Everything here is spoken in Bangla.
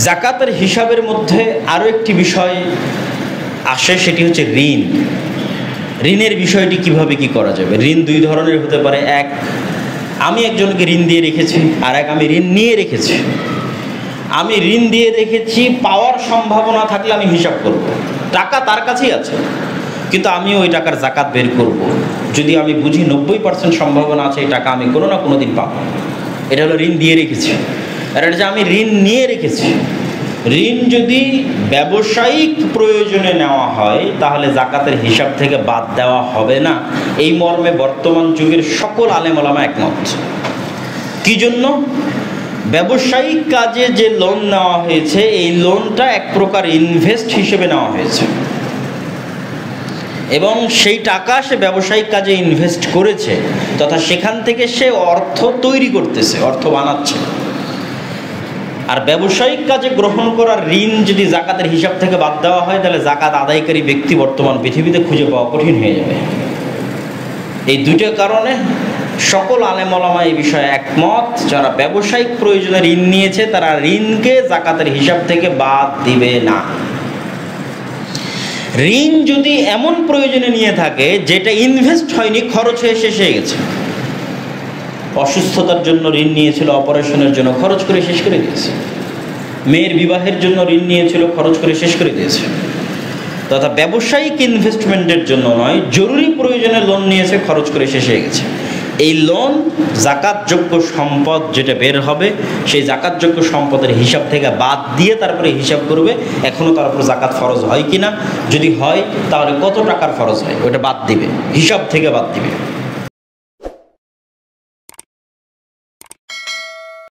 যাকাতের হিসাবের মধ্যে আরও একটি বিষয় আসে, সেটি হচ্ছে ঋণ। ঋণের বিষয়টি কিভাবে কি করা যাবে? ঋণ দুই ধরনের হতে পারে। এক, আমি একজনকে ঋণ দিয়ে রেখেছি, আর এক আমি ঋণ নিয়ে রেখেছি। আমি ঋণ দিয়ে রেখেছি, পাওয়ার সম্ভাবনা থাকলে আমি হিসাব করব। টাকা তার কাছেই আছে, কিন্তু আমি ওই টাকার যাকাত বের করব যদি আমি বুঝি 90% সম্ভাবনা আছে এই টাকা আমি কোনো না কোনো দিন পাবো। এটা হলো ঋণ দিয়ে রেখেছি। আর এটা যে আমি ঋণ নিয়ে রেখেছি, ঋণ যদি ব্যবসায়িক প্রয়োজনে নেওয়া হয় তাহলে যাকাতের হিসাব থেকে বাদ দেওয়া হবে না, এই মর্মে বর্তমান যুগের সকল আলেম ওলামা একমত। কি জন্য? ব্যবসায়িক কাজে যে লোন নেওয়া হয়েছে, এই লোনটা এক প্রকার ইনভেস্ট হিসেবে নেওয়া হয়েছে এবং সেই টাকা সে ব্যবসায়িক কাজে ইনভেস্ট করেছে, তথা সেখান থেকে সে অর্থ তৈরি করতেছে, অর্থ বানাচ্ছে। আর ব্যবসায়িক কাজে গ্রহণ করা ঋণ যদি যাকাতের হিসাব থেকে বাদ দেওয়া হয় তাহলে যাকাত আদায়কারী ব্যক্তি বর্তমান পৃথিবীতে খুঁজে পাওয়া কঠিন হয়ে যাবে। এই দুইটা কারণে সকল আলেম ওলামা এই বিষয়ে একমত, যারা ব্যবসায়িক প্রয়োজনে ঋণ নিয়েছে তারা ঋণকে যাকাতের হিসাব থেকে বাদ দিবে না। ঋণ যদি এমন প্রয়োজনে নিয়ে থাকে যেটা ইনভেস্ট হয়নি, খরচ হয়ে শেষ হয়ে গেছে, অসুস্থতার জন্য ঋণ নিয়েছিল, অপারেশনের জন্য খরচ করে শেষ করে দিয়েছে, মেয়ের বিবাহের জন্য ঋণ নিয়েছিল, খরচ করে শেষ করে দিয়েছে, তথা ব্যবসায়িক ইনভেস্টমেন্টের জন্য নয়, জরুরি প্রয়োজনে লোন নিয়েছে, খরচ করে শেষ হয়ে গেছে, এই লোন যাকাতযোগ্য সম্পদ যেটা বের হবে সেই যাকাতযোগ্য সম্পদের হিসাব থেকে বাদ দিয়ে তারপরে হিসাব করবে এখনও তার উপর যাকাত ফরজ হয় কিনা। যদি হয় তাহলে কত টাকার ফরজ হয় ওটা বাদ দিবে, হিসাব থেকে বাদ দিবে।